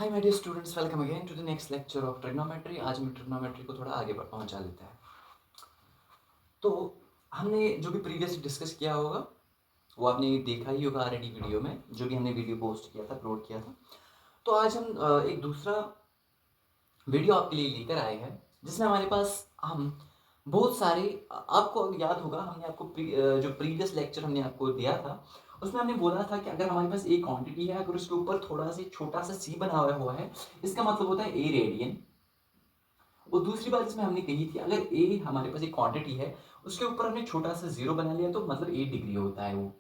Hi my dear students, welcome again to the next lecture of trigonometry. आज हम trigonometry को थोड़ा आगे पहुंचा लेते हैं। तो हमने जो भी प्रीवियस डिस्कस किया होगा वो आपने देखा ही होगा ऑलरेडी वीडियो में, जो भी हमने वीडियो पोस्ट किया था, अपलोड किया था। तो आज हम एक दूसरा वीडियो आपके लिए लेकर आए हैं जिसमें हमारे पास हम बहुत सारे आपको याद होगा हमने आपको जो प्रीवियस लेक्चर हमने आपको दिया था उसमें हमने बोला था कि अगर हमारे पास एक क्वांटिटी है, अगर उसके ऊपर थोड़ा सा छोटा सा सी बना हुआ है, इसका मतलब होता है ए रेडियन। और दूसरी बात इसमें हमने कही थी, अगर ए हमारे पास एक क्वांटिटी है, उसके ऊपर हमने छोटा सा जीरो बना लिया तो मतलब 8 डिग्री होता है वो।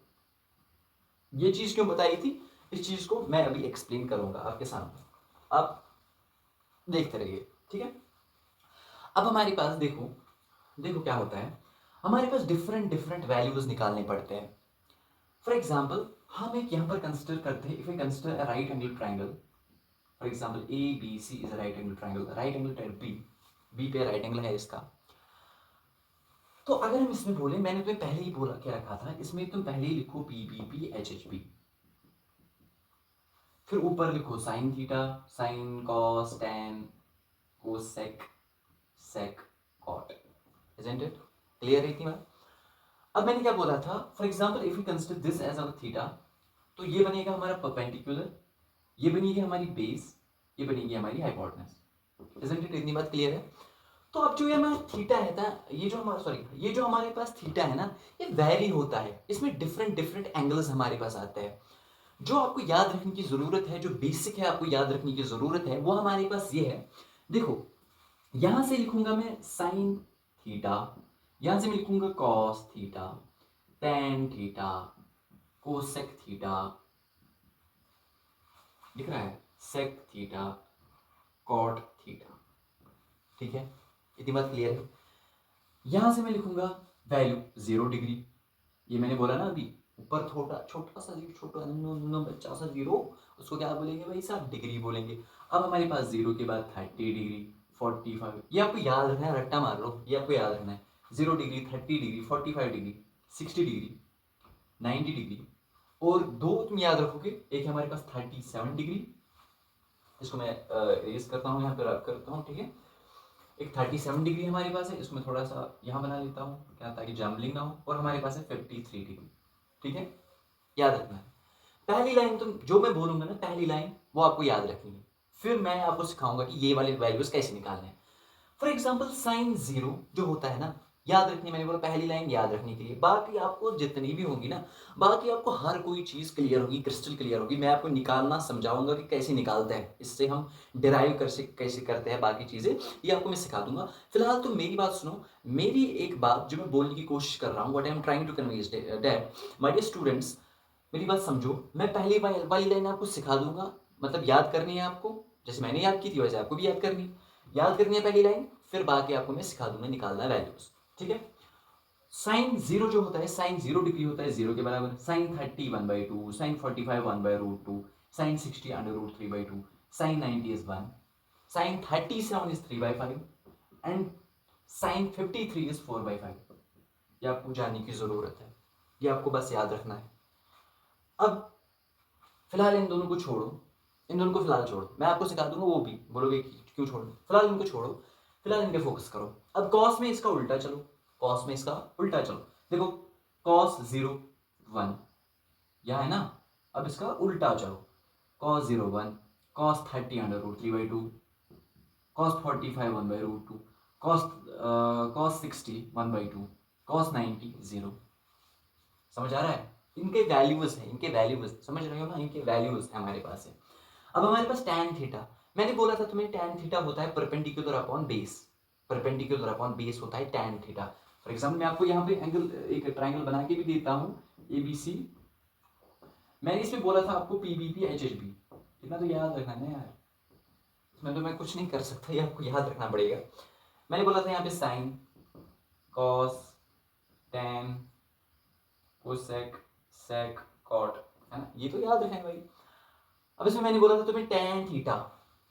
ये चीज क्यों बताई थी, इस चीज को मैं अभी एक्सप्लेन करूंगा आपके सामने, आप देखते रहिए, ठीक है। अब हमारे पास देखो देखो क्या होता है, हमारे पास डिफरेंट डिफरेंट वैल्यूज निकालने पड़ते हैं। फॉर एग्जाम्पल हम एक यहाँ पर कंसिडर करते हैं, if we consider a right angle triangle. For example A B C is a right angle triangle, right angle triangle B पे राइट एंगल है इसका। तो अगर हम इसमें बोले, मैंने तुम्हें पहले ही बोला क्या रखा था, इसमें तुम पहले ही लिखो P B P H H P, फिर ऊपर लिखो sine theta, sine cos tan cosec sec cot. Isn't it clear है इतनी बात? अब मैंने क्या बोला था, for example if you consider this as our theta, तो ये बनेगा हमारा परपेंडिकुलर, ये बनेगी हमारी बेस, ये बनेगी हमारी हाइपोटेनस। इजंट इट इतनी बात क्लियर है? तो अब जो ये हमारा थीटा है ना, ये जो हमारे पास थीटा है ना, ये वैरी होता है, इसमें डिफरेंट डिफरेंट एंगल्स हमारे पास आते हैं। जो आपको याद रखने की जरूरत है, जो बेसिक है आपको याद रखने की जरूरत है, वो हमारे पास ये है। देखो यहां से लिखूंगा मैं साइन थीटा, यहां से मैं लिखूंगा cos theta, tan theta, cosec theta, दिख रहा है, सेक थीटा, कॉट थीटा। ठीक है, इतनी बात क्लियर है? यहां से मैं लिखूंगा वैल्यू 0 डिग्री, ये मैंने बोला ना अभी, ऊपर छोटा छोटा सा जीरो, छोटा बच्चा सा जीरो, उसको क्या बोलेंगे भाई साहब, डिग्री बोलेंगे। अब हमारे पास जीरो के बाद 30 डिग्री, 45, ये आपको याद रखना है, रट्टा मार लो, ये आपको याद रखना है। 0 degree, 30 degree, 45 degree, 60 degree, 90 degree, और दो तुम याद रखोगे, एक है हमारे पास 37 डिग्री, इसको मैं रेस करता हूँ, यहाँ पे रख करता हूँ, ठीक है। एक 37 डिग्री हमारे पास है, इसमें थोड़ा सा यहाँ बना लेता हूँ क्या, ताकि जम्बलिंग ना हो, और हमारे पास है 53 डिग्री। ठीक है, याद रखना है। पहली लाइन तुम जो मैं बोलूंगा ना, पहली लाइन वो आपको याद रखनी है, फिर मैं आपको सिखाऊंगा कि ये वाले वैल्यूज कैसे निकालने हैं। फॉर एग्जाम्पल साइन जीरो जो होता है ना, याद रखनी, मैंने बोला पहली लाइन याद रखने के लिए, बाकी आपको जितनी भी होंगी ना, बाकी आपको हर कोई चीज क्लियर होगी, क्रिस्टल क्लियर होगी। मैं आपको निकालना समझाऊंगा कि कैसे निकालते हैं, इससे हम डिराइव कर से कैसे करते हैं बाकी चीजें, ये आपको मैं सिखा दूंगा। फिलहाल तो मेरी बात सुनो, मेरी एक बात जो मैं बोलने की कोशिश कर रहा हूँ, what I am trying to convey that my dear students, मेरी बात समझो। मैं पहली वाली लाइन आपको सिखा दूंगा, मतलब याद करनी है आपको, जैसे मैंने याद की थी वैसे आपको भी याद करनी है पहली लाइन, फिर बाकी आपको मैं सिखा दूंगा निकालना वैल्यूज। ठीक है, साइन जीरो जो होता है, साइन 0 डिग्री होता है जीरो के बराबर, sine 30 1/2, sine 45 1/√2, sine 60 √3/2, sine 90 is 1, sine 37 is 3/5, and sine 53 is 4/5। ये आपको जानने की जरूरत है, ये आपको बस याद रखना है। अब फिलहाल इन दोनों को छोड़ो, इन दोनों को फिलहाल छोड़ो, मैं आपको सिखा दूंगा, वो भी बोलोगे कि क्यों छोड़ो, फिलहाल इनको छोड़ो, फिलहाल इन पे फोकस करो। अब कॉस में इसका उल्टा चलो, कॉस में इसका उल्टा चलो। देखो कॉस 0 1 यहाँ है ना, अब इसका उल्टा चलो, cos 0 1, cos 30 √3/2, cos 45 1/√2, cos 60 1/2, cos 90 0। समझ आ रहा है? इनके वैल्यूज हैं, इनके वैल्यूज समझ रहे हो ना, इनके वैल्यूज है हमारे पास है। अब हमारे पास tan थीटा, मैंने बोला था तुम्हें tan थीटा होता है perpendicular upon base, perpendicular upon base होता है tan थीटा। फॉर एग्जाम्पल मैं आपको यहाँ पे एंगल, एक ट्राइंगल बना के भी देता हूँ, ABC। मैंने इसमें बोला था आपको PBP HHB, इतना तो याद रखना है यार, इसमें तो मैं कुछ नहीं कर सकता, ये आपको याद रखना पड़ेगा। मैंने बोला था यहाँ पे sign, cos, tan, cosec, sec, cot, है ना, ये तो याद रखें भाई। अब इसमें मैंने बोला था तुम्हें tan थीटा,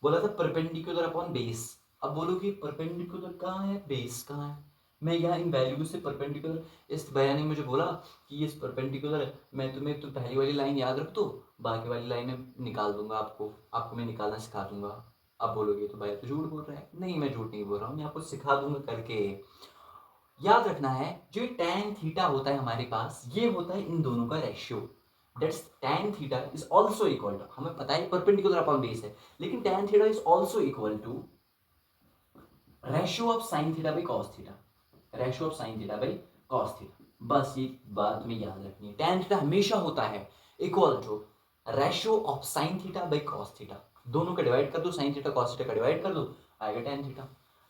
बोला था परपेंडिकुलर अपॉन बेस। अब बोलो कि परपेंडिकुलर कहाँ है, बेस कहाँ है? मैं यहाँ इन वैल्यूज से परपेंडिकुलर, इस भैया ने मुझे बोला कि ये परपेंडिकुलर है, मैं तुम्हें तो पहली वाली लाइन याद रख दो, बाकी वाली लाइन निकाल दूंगा, आपको मैं निकालना सिखा दूंगा। आप बोलोगे तो भैया तो झूठ बोल रहा है। नहीं, मैं झूठ नहीं बोल रहा हूँ, मैं आपको सिखा दूंगा करके। याद रखना है जो tan थीटा होता है हमारे पास, ये होता है इन दोनों का ratio. That's tan theta is also equal to, हमें पता है परपेंडिकुलर अपॉन बेस है, लेकिन tan theta is also equal to ratio of sine theta by cos theta, ratio of sine theta by cos theta. बस ये बात में याद रखनी है, tan थीटा हमेशा होता है equal to ratio of sine theta by cos theta. दोनों का डिवाइड कर दो, साइन थीटा कॉस थीटा का डिवाइड कर दो, आएगा tan थीटा।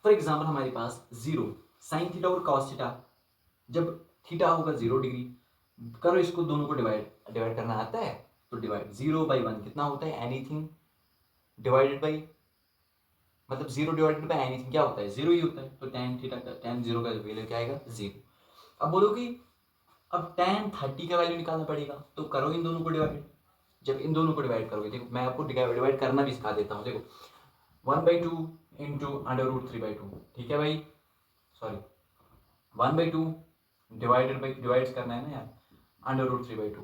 फॉर एग्जाम्पल हमारे पास 0 साइन थीटा और कॉस थीटा, जब थीटा होगा 0 डिग्री, करो इसको दोनों को डिवाइड करना आता है तो डिवाइड 0/1 कितना होता है, एनीथिंग डिवाइडेड बाई, मतलब 0 डिवाइडेड बाई एनीथिंग क्या होता है, 0 ही होता है। तो tan थीटा का tan 0 का वैल्यू क्या आएगा, 0। अब बोलो कि अब tan 30 का वैल्यू निकालना पड़ेगा, तो करो इन दोनों को डिवाइड। जब इन दोनों को डिवाइड करोगे, देखो मैं आपको डिवाइड करना भी सिखा देता हूँ। देखो 1/2 इंटू √3/2, ठीक है भाई, सॉरी 1/2 डिवाइड करना है ना यार, √3/2।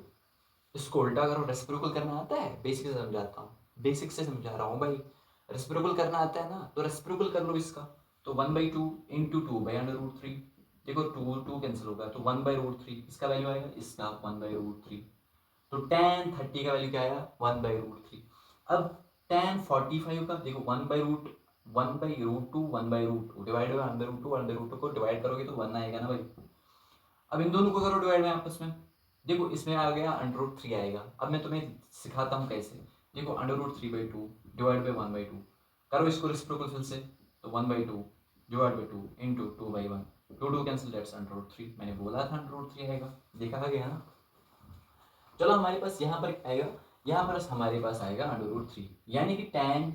इसको उल्टा करो, रेसिप्रोकल करना आता है, बेसिक से समझाता हूँ, बेसिक से समझा रहा हूँ भाई। रेसिप्रोकल करना आता है ना, तो रेसिप्रोकल कर लो इसका। तो 1/2 इंटू 2/√3, देखो 2 कैंसिल होगा, तो 1/√3 इसका वैल्यू आएगा, इसका 1/√3। तो tan 30 का वैल्यू क्या आया, 1/√3। अब tan 45 का देखो 1/√2 1/√2 डिवाइड बाय 1/√2, 1/√2 को डिवाइड करोगे तो 1 आएगा ना भाई। अब इन दोनों को करो डिवाइड में आपस में, देखो इसमें आ गया √3 आएगा। अब मैं तुम्हें सिखाता हूँ कैसे। देखो √3/2 डिवाइड बाई 1/2, करो इसको रेसिप्रोकल फिर से, तो 1/2 divide by 2 into 2/1, 2 cancel, that's √3। मैंने बोला था √3 आएगा, देखा गया ना। चलो हमारे पास यहाँ पर आएगा, यहाँ पर हमारे पास आएगा √3, यानी कि tan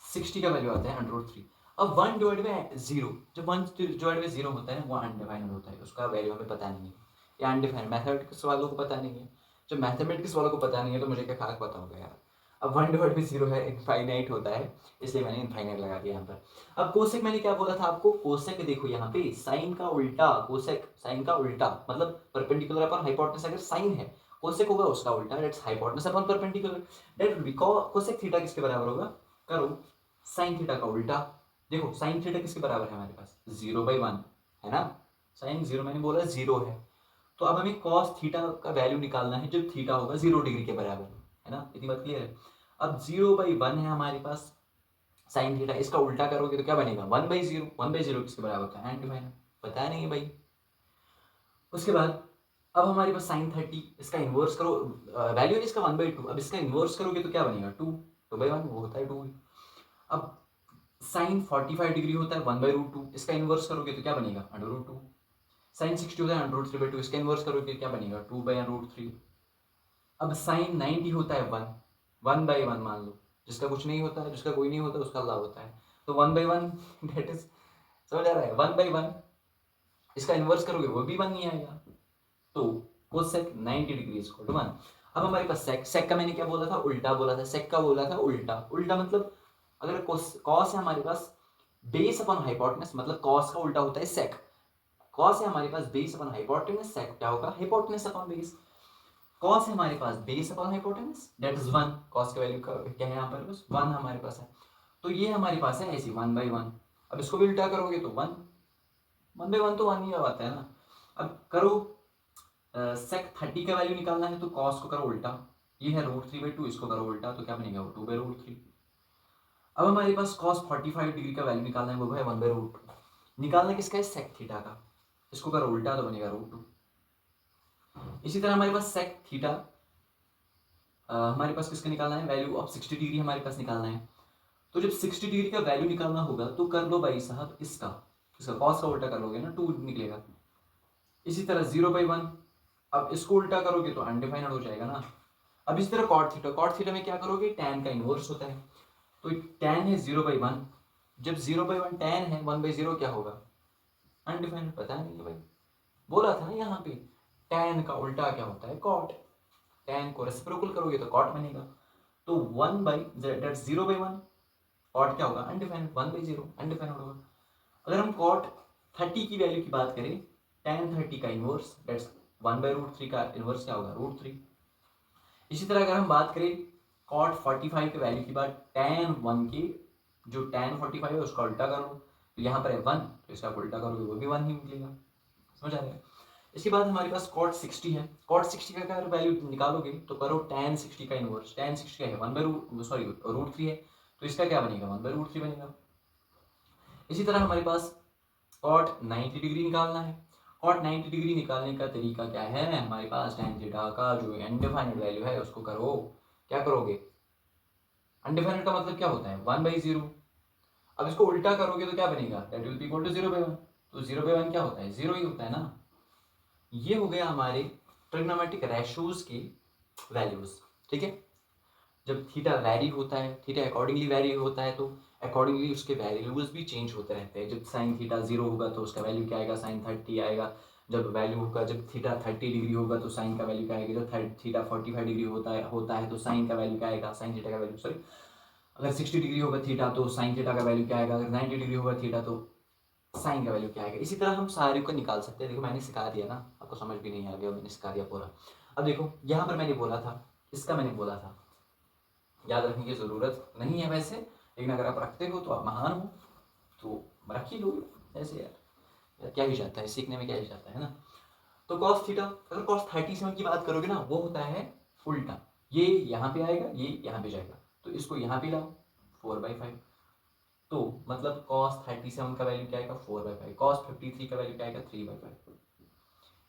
60 का वैल्यू आता है √3। अब 1 डिवाइड बाई 0, जब 1 डिवाइड बाई 0 होता है ना, वो अनडिफाइंड होता है, उसका वैल्यू हमें पता नहीं है, या अनडिफाइंड मैथमेटिक्स वालों को पता नहीं है। जब मैथमेटिक्स वालों को पता नहीं है तो मुझे क्या खाक पता होगा यार। अब 1 डिवाइड बाई 0 है, इनफाइनाइट होता है, इसलिए मैंने इनफाइनाइट लगा दिया यहाँ पर। अब कोसेक मैंने क्या बोला था आपको, कोसेक देखो यहाँ पे साइन का उल्टा, कोसेक साइन का उल्टा मतलब परपेंडिकुलर अपॉन हाइपोटेनस, अगर साइन है कोसेक होगा उसका उल्टा, that's hypotenuse upon perpendicular, that will B cosec theta किसके बराबर होगा, करो साइन थीटा का उल्टा। देखो साइन थीटा किसके बराबर है हमारे पास, 0/1 है ना, साइन 0 मैंने बोला 0 है, तो अब हमें cos थीटा का वैल्यू निकालना है जब थीटा होगा 0 डिग्री के बराबर, है ना, इतनी बात क्लियर है। अब 0/1 है हमारे पास साइन थीटा, इसका उल्टा करोगे तो क्या बनेगा, 1/0, 1/0 किसके बराबर होता है, एंड पता नहीं है भाई। उसके बाद अब हमारे पास साइन 30, इसका इन्वर्स करो, वैल्यू है इसका 1/2, अब इसका इन्वर्स करोगे तो क्या बनेगा, 2/1, वो होता है 2। अब साइन 45 डिग्री होता है 1/√2, इसका इन्वर्स करोगे तो क्या बनेगा, √2। साइन 60 होता है √3/2, इसका इन्वर्स करोगे क्या बनेगा, 2/√3। अब साइन 90 होता है 1/1 मान लो, जिसका कुछ नहीं होता है, जिसका कोई नहीं होता उसका अल्लाह होता है, तो 1/1 दैट इज, समझ आ रहा है, 1/1, इसका इन्वर्स करोगे वो भी 1 नहीं आएगा, तो कोसेक 90 डिग्री इक्वल टू 1। अब हमारे पास सेक का मैंने क्या बोला था, उल्टा बोला था, सेक का बोला था उल्टा। उल्टा मतलब अगर कॉस है हमारे पास बेस अपॉन हाइपोटेनस, मतलब कॉस का उल्टा होता है सेक। कॉस है हमारे पास बेस अपॉन हाइपोटेनस, सेक क्या होगा, हाइपोटेनस अपॉन बेस। कॉस है हमारे पास base upon hypotenuse, that is 1, cos का वैल्यू क्या है यहाँ पर, बस 1 हमारे पास है, तो ये हमारे पास है ऐसी 1/1। अब इसको भी उल्टा करोगे तो 1/1 तो 1 ही आता है ना। अब करो सेक 30 का वैल्यू निकालना है तो कॉस को करो उल्टा, ये है √3/2, इसको करो उल्टा तो क्या बनेगा, वो 2/√3। अब हमारे पास कॉस 45 डिग्री का वैल्यू निकालना है, वो है 1/√2। निकालना किसका है, सेक थीटा का, इसको करो उल्टा तो बनेगा √2। इसी तरह हमारे पास सेक थीटा, हमारे पास किसका निकालना है, वैल्यू ऑफ 60 डिग्री हमारे पास निकालना है। तो जब 60 डिग्री का वैल्यू निकालना होगा तो कर लो भाई साहब इसका कॉस का उल्टा कर लोगे ना, 2 निकलेगा। इसी तरह 0/1, अब इसको उल्टा करोगे तो अनडिफाइंड हो जाएगा ना। अब इस तरह कॉट थीटा में क्या करोगे, टैन का इनवर्स होता है, तो टैन है 0/1, जब 0/1 टैन है 1/0 क्या होगा, अनडिफाइंड, पता नहीं है भाई, बोला था ना यहाँ पे टैन का उल्टा क्या होता है, कॉट। टैन को रेसिप्रोकल करोगे तो कॉट बनेगा, तो 0/1 कॉट क्या होगा, अनडिफाइंड, 1/0 अनडिफाइंड होगा। अगर हम कॉट 30 की वैल्यू की बात करें, tan 30 का इनवर्स दैट्स 1/√3 का इनवर्स क्या होगा, √3। इसी तरह अगर हम बात करें cot 45 के वैल्यू की बात, tan 1 के जो tan 45 है उसका उल्टा करो, तो यहाँ पर है 1, तो इसका उल्टा करोगे वो भी 1 ही निकलेगा। समझ आ रहा है। इसके बाद हमारे पास cot 60 है। cot 60 का अगर वैल्यू निकालोगे तो करो tan 60 का इनवर्स, tan 60 का है 1/√3 है, तो इसका क्या बनेगा, 1/√3 बनेगा। इसी तरह हमारे पास cot 90 डिग्री निकालना है। cot 90 डिग्री निकालने का तरीका क्या है, हमारे पास tan थीटा का जो अनडिफाइंड वैल्यू है उसको करो, क्या करोगे, अनडिफाइंड का मतलब क्या होता है, 1/0। अब इसको उल्टा करोगे तो क्या बनेगा, that will be equal to 0/1। तो 0/1 क्या होता है, 0 ही होता है ना। ये हो गया हमारे ट्रिग्नोमेट्रिक रेशोज के वैल्यूज। ठीक है, जब थीटा वैरी होता है, थीटा अकॉर्डिंगली वैरी होता है, तो अकॉर्डिंगली उसके वैल्यूज भी चेंज होते रहते हैं। जब साइन थीटा 0 होगा तो उसका वैल्यू क्या आएगा, साइन 30 आएगा। जब वैल्यू होगा, जब थीटा 30 डिग्री होगा तो साइन का वैल्यू क्या आएगा, जब थीटा 45 डिग्री होता है तो साइन का वैल्यू क्या आएगा, साइन थीटा का वैल्यू सॉरी, अगर 60 डिग्री होगा थीटा तो साइन थीटा का वैल्यू क्या आएगा, अगर 90 डिग्री होगा थीटा तो साइन का वैल्यू क्या आएगा। इसी तरह हम सारे को निकाल सकते हैं। देखो मैंने सिखा दिया ना, आपको समझ भी नहीं आ गया, मैंने सिखा दिया पूरा। अब देखो यहाँ पर मैंने बोला था, इसका मैंने बोला था, याद रखने की जरूरत नहीं है वैसे, लेकिन अगर आप रखते हो तो आप महान हो, तो रख ही लो ऐसे यार क्या ही जाता है, सीखने में क्या ही जाता है ना। तो cos थीटा, अगर cos 37 की बात करोगे ना, वो होता है उल्टा, ये यहाँ पे आएगा, ये यहाँ पे जाएगा, तो इसको यहाँ पे लाओ 4/5, तो मतलब cos 37 का वैल्यू क्या आएगा, 4/5, cos 53 का वैल्यू क्या आएगा, 3/5।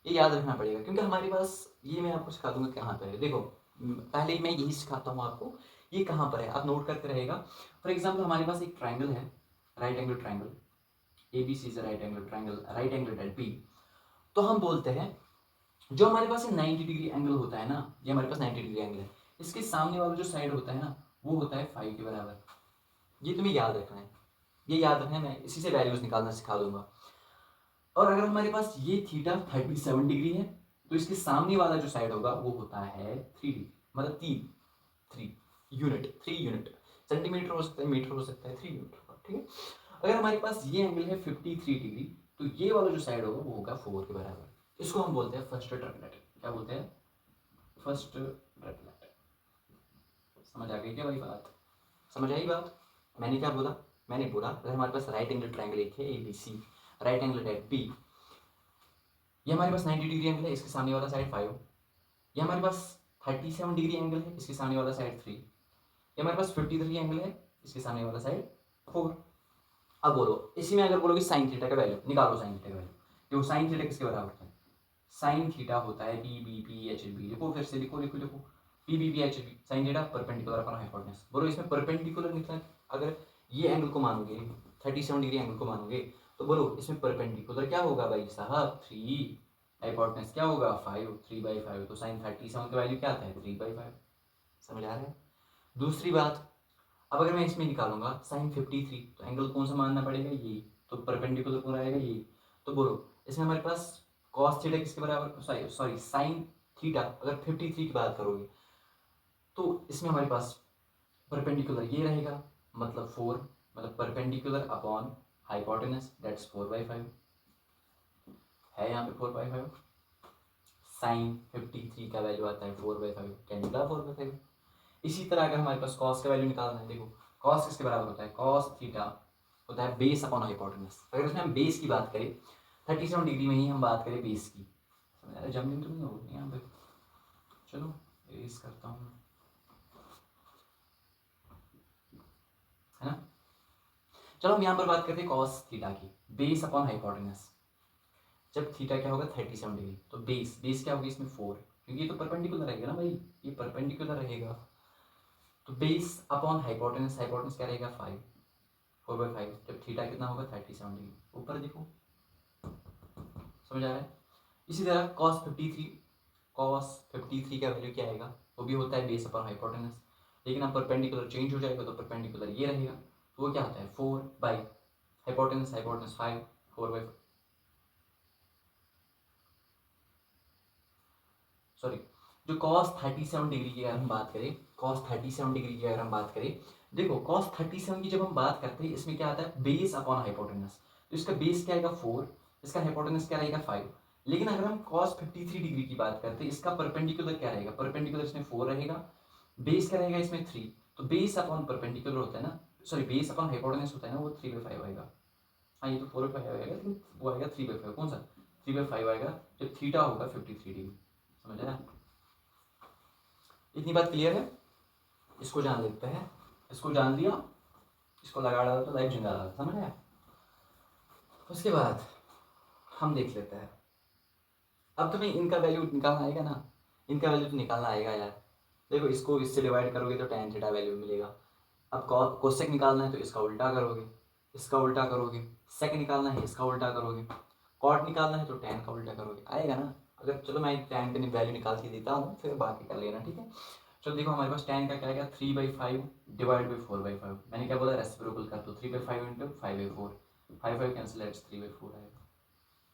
ये याद रखना पड़ेगा, क्योंकि हमारे पास, ये मैं आपको सिखा दूंगा कहाँ पर है। देखो पहले मैं यही सिखाता हूँ आपको, ये कहाँ पर है आप नोट करते रहेगा। फॉर एग्जाम्पल हमारे पास एक ट्राइंगल है, right angle triangle, ABC is right angle triangle, right angle at B. तो हम बोलते हैं जो हमारे पास 90 डिग्री एंगल होता है ना, ये हमारे पास 90 डिग्री एंगल है, इसके सामने वाला जो साइड होता है ना, वो होता है 5 के बराबर। ये तुम्हें याद रखना है, ये याद रखना है, मैं इसी से वैल्यूज निकालना सिखा दूंगा। और अगर हमारे पास ये थीटा 37 डिग्री है, तो इसके सामने वाला जो साइड होगा वो होता है 3 डिग्री, मतलब 3 यूनिट, सेंटीमीटर हो सकता है, मीटर हो सकता है, 3 यूनिट होगा। ठीक है, अगर हमारे पास ये एंगल है 53 डिग्री, तो ये वाला जो साइड होगा वो होगा 4 के बराबर। इसको हम बोलते हैं फर्स्ट ट्रिपलेट। क्या बोलते हैं, फर्स्ट ट्रिपलेट। समझ आ गई क्या भाई बात, समझ आई बात। मैंने क्या बोला, मैंने बोला अगर हमारे पास राइट एंगल ट्राइंगल एक है ABC, right angle at B, ये हमारे पास 90 डिग्री एंगल है, इसके सामने वाला साइड 5, ये हमारे पास 37 डिग्री एंगल है, इसके सामने वाला साइड 3, ये हमारे पास 53 एंगल है, इसके सामने वाला साइड 4। अब बोलो इसी में अगर बोलोगे साइन थीटा का वैल्यू निकालो, साइन थीटा का वैल्यू, देखो साइन थीटा किसके बराबर होता है, साइन थीटा होता है PBP/HB। लिखो फिर से, लिखो लिखो लिखो, PBP/HB, sine theta perpendicular upon hypotenuse. बोलो इसमें परपेंडिकुलर निकला, अगर ये एंगल को मानोगे 37 डिग्री एंगल को मानोगे, तो बोलो इसमें परपेंडिकुलर क्या होगा भाई साहब, 3, हाइपोटेन्यूज क्या होगा 5, 3/5, तो साइन 37 का वैल्यू क्या आता है, 3/5। समझ आ रहा है। दूसरी बात, अब अगर मैं इसमें निकालूंगा साइन 53, तो एंगल कौन सा मानना पड़ेगा, ये, तो परपेंडिकुलर कौन आएगा, ये। तो बोलो इसमें हमारे पास कॉस थीटा किसके बराबर, सॉरी साइन थीटा अगर 53 की बात करोगे, तो इसमें हमारे पास परपेंडिकुलर ये रहेगा, मतलब 4, मतलब परपेंडिकुलर अपॉन हाइपोटेनस दैट्स 4/5 है, यहाँ पे 4/5, साइन 53 का वैल्यू आता है 4/5, क्या निकला 4/5। इसी तरह अगर हमारे पास कॉस का वैल्यू निकालना है, देखो कॉस किसके बराबर होता है, कॉस थीटा होता है बेस अपॉन हाइपोटेनस। अगर इसमें हम बेस की बात करें 37 डिग्री में ही हम बात करें बेस की, जमीन तो नहीं होगी यहाँ पे, चलो इरेज करता हूँ, है ना। चलो हम यहाँ पर बात करते हैं कॉस थीटा की, बेस अपॉन हाइपोटेनस। जब थीटा क्या होगा 37 डिग्री, तो बेस बेस क्या होगी इसमें 4, क्योंकि ये तो परपेंडिकुलर रहेगा ना भाई, ये परपेंडिकुलर रहेगा, तो बेस अपॉन हाइपोटेनस, हाइपोटेनस क्या रहेगा 5, 4/5, जब थीटा कितना होगा 37 डिग्री, ऊपर देखो समझ आ रहा है। इसी तरह cos 53 का वैल्यू क्या आएगा, वो भी होता है बेस अपॉन हाइपोटेनस, लेकिन अब परपेंडिकुलर चेंज हो जाएगा, तो परपेंडिकुलर ये रहेगा, तो वो क्या होता है 4/हाइपोटेनस, हाइपोटेनस 5, 4/5, सॉरी, जो cos 37 डिग्री की अगर हम बात करें, cos 37 डिग्री की अगर हम बात करें, देखो cos 37 की जब हम बात करते हैं, इसमें क्या आता है बेस अपॉन हाइपोटेनस, तो इसका बेस क्या आएगा 4, इसका हाइपोटेनस क्या रहेगा 5। लेकिन अगर हम cos 53 डिग्री की बात करते हैं, इसका परपेंडिकुलर क्या रहेगा, परपेंडिकुलर इसमें 4 रहेगा, बेस क्या रहेगा इसमें 3, तो बेस अपॉन परपेंडिकुलर होता है ना, सॉरी बेस अपॉन हाइपोटेनस होता है ना, वो 3/5 आएगा। हाँ ये तो 4/5 आएगा, लेकिन वो आएगा 3/5, कौन सा 3/5 आएगा जब थीटा होगा 53 डिग्री। समझ आया? इतनी बात क्लियर है? इसको जान लेते हैं, इसको जान लिया, इसको लगा डाला तो लाइफ जिंदा रहा। समझ आया? उसके बाद हम देख लेते हैं, अब तुम्हें इनका वैल्यू निकालना आएगा ना, इनका वैल्यू तो निकालना आएगा यार। देखो इसको इससे डिवाइड करोगे तो tan थीटा वैल्यू मिलेगा। अब कोसेक निकालना है तो इसका उल्टा करोगे, इसका उल्टा करोगे, सेक निकालना है इसका उल्टा करोगे, कॉट निकालना है तो tan का उल्टा करोगे, आएगा ना। अगर चलो मैं tan की वैल्यू निकाल के देता हूँ, फिर बाकी कर लेना, ठीक है। चलो देखो हमारे पास tan का क्या आएगा 3/5 डिवाइड बाई 4/5। मैंने क्या बोला, रेसिप्रोकल कर दो, 3/5 इंटू 5/4, 5 कैंसिल, 3/4 आएगा।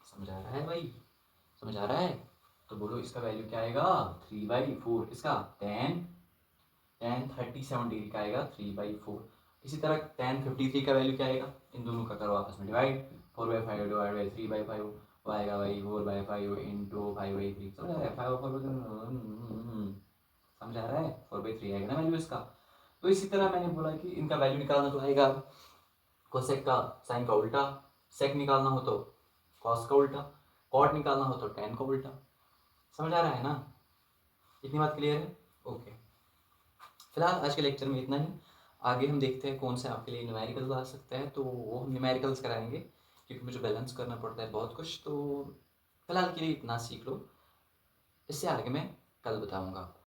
समझ आ रहा है भाई? समझ आ रहा है? तो बोलो इसका वैल्यू क्या आएगा 3/4, इसका tan 37 डिग्री का आएगा 3/4। इसी तरह tan 53 का वैल्यू क्या आएगा, इन दोनों का करो आपस में डिवाइड, 4/5 डिवाइड बाई 3/5 वो आएगा भाई 4/5 इंटू 5/3। समझ आ रहा है? 5/4 समझ आ रहा है? 4/3 आएगा ना वैल्यू इसका। तो इसी तरह मैंने बोला कि इनका वैल्यू निकालना तो आएगा कोसेक का साइन का उल्टा, सेक निकालना हो तो कॉस का उल्टा, कॉट निकालना हो तो tan का उल्टा। समझ आ रहा है ना? इतनी बात क्लियर है? ओके। फिलहाल आज के लेक्चर में इतना ही। आगे हम देखते हैं कौन से आपके लिए न्यूमेरिकल्स आ सकते हैं, तो वो हम न्यूमेरिकल्स कराएंगे, क्योंकि मुझे बैलेंस करना पड़ता है बहुत कुछ। तो फिलहाल के लिए इतना सीख लो, इससे आगे मैं कल बताऊंगा।